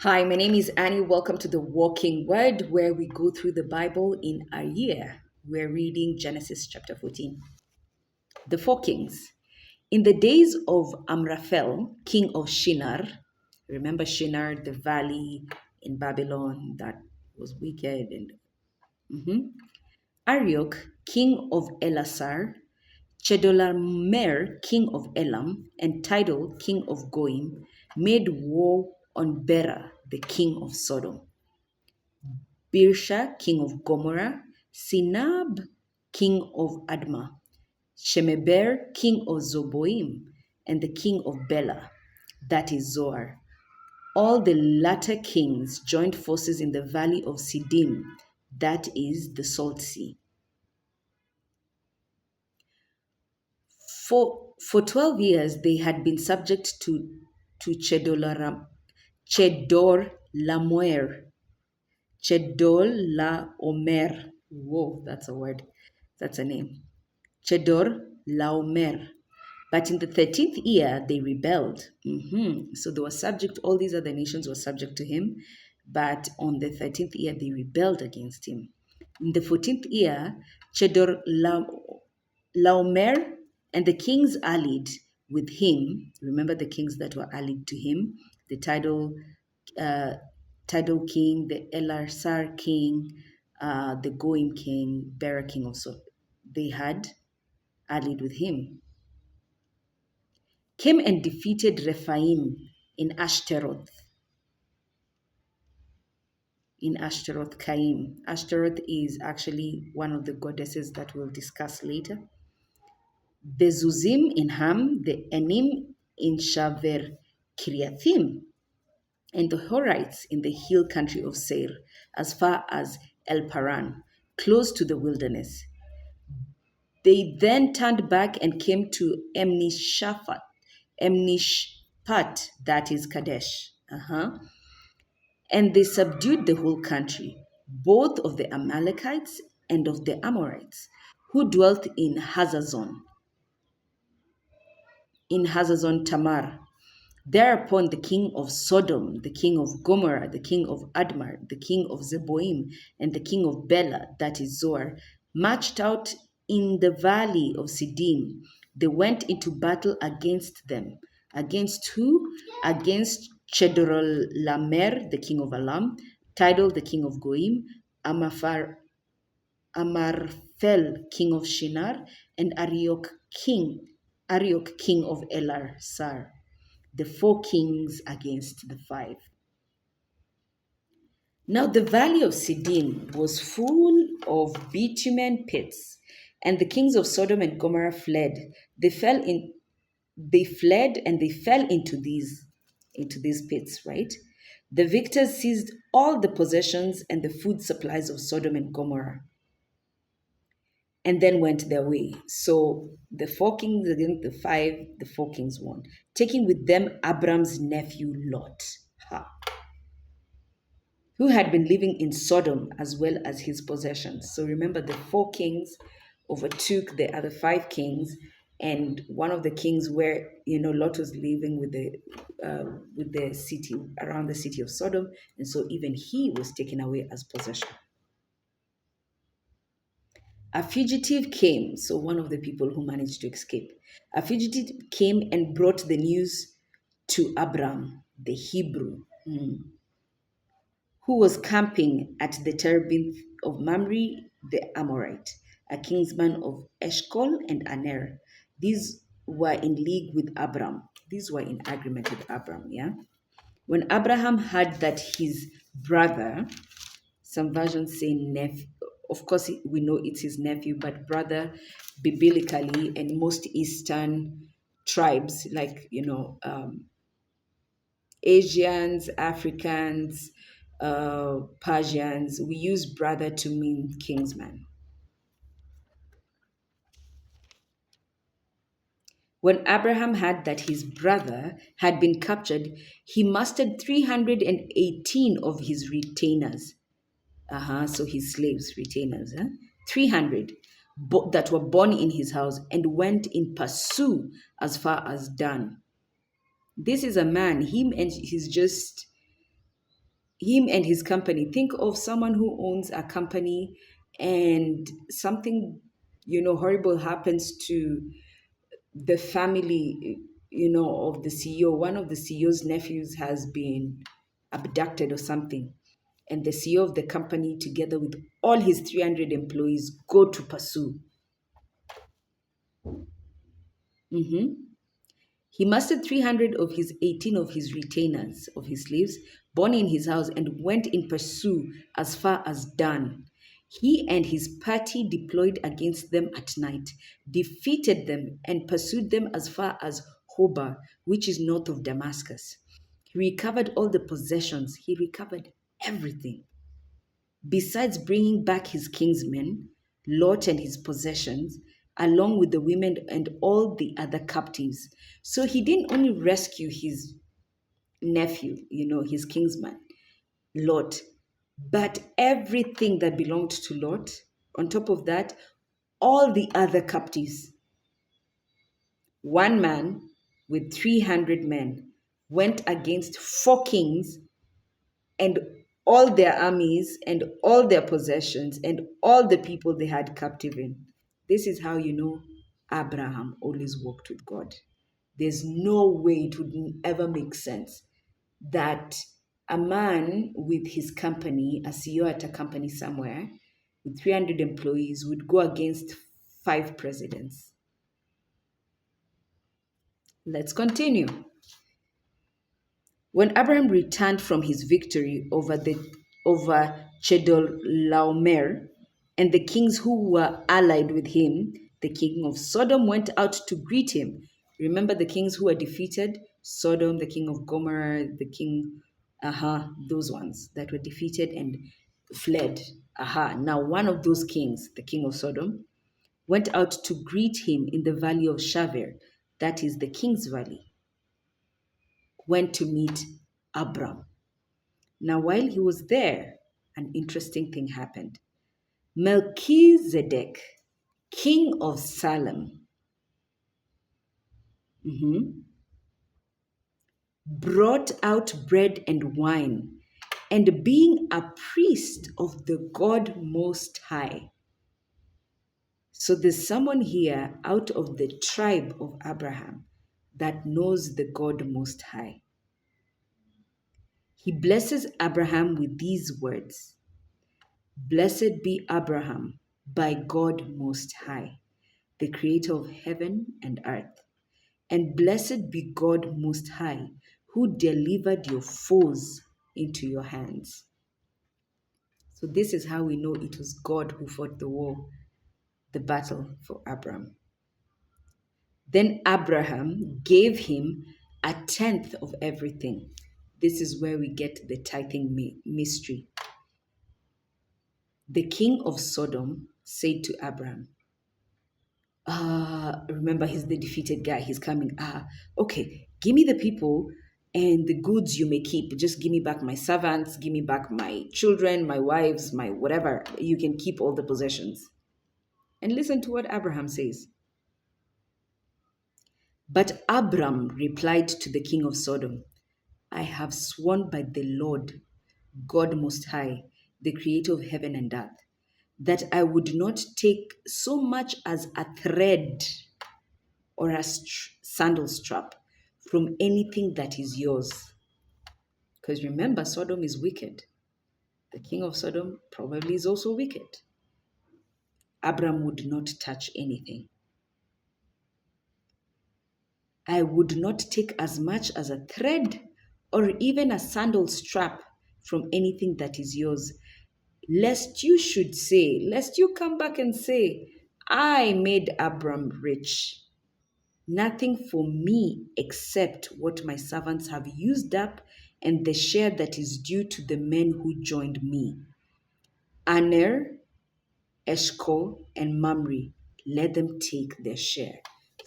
Hi, my name is Annie. Welcome to the Walking Word, where we go through the Bible in a year. We're reading Genesis chapter 14. The four kings. In the days of Amraphel, king of Shinar, remember Shinar, the valley in Babylon that was wicked, and Arioch, king of Elasar, Chedorlaomer, king of Elam, and Tidal, king of Goim, made war on Bera, the king of Sodom. Birsha, king of Gomorrah, Sinab, king of Admah, Shemeber, king of Zoboim, and the king of Bela, that is Zoar. All the latter kings joined forces in the valley of Siddim, that is the Salt Sea. For 12 years they had been subject to Chedorlaomer, Chedorlaomer. Whoa, that's a word. That's a name. Chedorlaomer. But in the 13th year, they rebelled. So they were subject, all these other nations were subject to him. But on the 13th year, they rebelled against him. In the 14th year, Chedorlaomer and the kings allied with him. Remember the kings that were allied to him, the uh, Tidal king, the Elasar king, the Goim king, Bera king also. They had allied with him. Came and defeated Rephaim in Ashtaroth. In Ashtaroth Kaim. Ashtaroth is actually one of the goddesses that we'll discuss later. The Zuzim in Ham, the Enim in Shaver Kiriathim, and the Horites in the hill country of Seir, as far as El Paran, close to the wilderness. They then turned back and came to Emnishpat, that is Kadesh. And they subdued the whole country, both of the Amalekites and of the Amorites, who dwelt in Hazazon Tamar. Thereupon the king of Sodom, the king of Gomorrah, the king of Admar, the king of Zeboim, and the king of Bela, that is Zoar, marched out in the valley of Siddim. They went into battle against them. Against who? Against Chedorlaomer, the king of Elam, Tidal, the king of Goim, Amarphel, king of Shinar, and Arioch, king of Elasar, the four kings against the five. Now the valley of Siddim was full of bitumen pits, and the kings of Sodom and Gomorrah fled. They fled and they fell into these pits, right? The victors seized all the possessions and the food supplies of Sodom and Gomorrah and then went their way. So the four kings against the five, the four kings won, taking with them Abram's nephew Lot, who had been living in Sodom as well as his possessions. So remember, the four kings overtook the other five kings, and one of the kings where Lot was living with the city around the city of Sodom, and so even he was taken away as possession. A fugitive came, so one of the people who managed to escape. A fugitive came and brought the news to Abram, the Hebrew, who was camping at the terebinth of Mamre the Amorite, a kinsman of Eshcol and Aner. These were in league with Abram. These were in agreement with Abram, yeah? When Abraham heard that his brother, some versions say nephew, of course we know it's his nephew, but brother biblically, and most Eastern tribes like Asians, Africans, Persians, we use brother to mean kinsman. When Abraham heard that his brother had been captured, he mustered 318 of his retainers. So his slaves, retainers, 300 that were born in his house, and went in pursuit as far as Dan. This is a man, him and he's just him and his company. Think of someone who owns a company and something, horrible happens to the family, of the CEO. One of the CEO's nephews has been abducted or something. And the CEO of the company, together with all his 300 employees, go to pursue. Mhm. He mustered 300 of his 18 of his retainers, of his slaves, born in his house, and went in pursuit as far as Dan. He and his party deployed against them at night, defeated them, and pursued them as far as Hobah, which is north of Damascus. He recovered all the possessions, he recovered everything. Besides bringing back his kinsmen, Lot and his possessions, along with the women and all the other captives. So he didn't only rescue his nephew, his kinsman, Lot, but everything that belonged to Lot. On top of that, all the other captives. One man with 300 men went against four kings and all their armies and all their possessions and all the people they had captive in. This is how you know Abraham always walked with God. There's no way it would ever make sense that a man with his company, a CEO at a company somewhere, with 300 employees, would go against five presidents. Let's continue. When Abraham returned from his victory over Chedorlaomer and the kings who were allied with him, the king of Sodom went out to greet him. Remember the kings who were defeated? Sodom, the king of Gomorrah, the king, those ones that were defeated and fled. Now one of those kings, the king of Sodom, went out to greet him in the valley of Shavir, that is the king's valley, went to meet Abram. Now, while he was there, an interesting thing happened. Melchizedek, king of Salem, mhm, brought out bread and wine, and being a priest of the God Most High. So there's someone here out of the tribe of Abraham that knows the God Most High. He blesses Abraham with these words: Blessed be Abraham by God Most High, the creator of heaven and earth. And blessed be God Most High, who delivered your foes into your hands. So, this is how we know it was God who fought the war, the battle for Abraham. Then Abraham gave him a tenth of everything. This is where we get the tithing mystery. The king of Sodom said to Abraham, remember he's the defeated guy, he's coming. Okay, give me the people and the goods you may keep. Just give me back my servants, give me back my children, my wives, my whatever. You can keep all the possessions. And listen to what Abraham says. But Abram replied to the king of Sodom, I have sworn by the Lord, God Most High, the creator of heaven and earth, that I would not take so much as a thread or a sandal strap from anything that is yours. Because remember, Sodom is wicked. The king of Sodom probably is also wicked. Abram would not touch anything. I would not take as much as a thread or even a sandal strap from anything that is yours, lest you come back and say, I made Abram rich. Nothing for me except what my servants have used up and the share that is due to the men who joined me. Aner, Eshcol, and Mamre, let them take their share.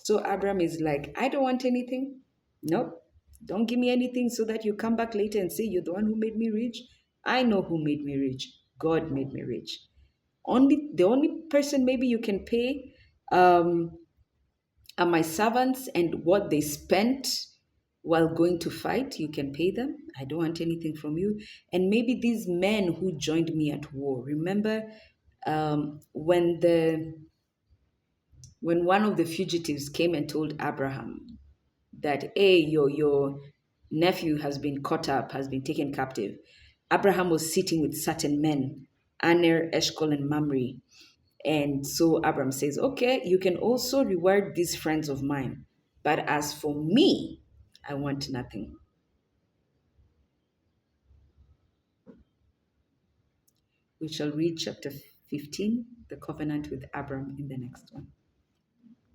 So Abram is like, I don't want anything. Nope. Don't give me anything so that you come back later and say you're the one who made me rich. I know who made me rich. God made me rich. The only person maybe you can pay are my servants and what they spent while going to fight, you can pay them. I don't want anything from you. And maybe these men who joined me at war. Remember, when one of the fugitives came and told Abraham that, hey, your nephew has been caught up, has been taken captive. Abraham was sitting with certain men, Aner, Eshcol, and Mamre. And so Abraham says, okay, you can also reward these friends of mine. But as for me, I want nothing. We shall read chapter 15, the covenant with Abram, in the next one.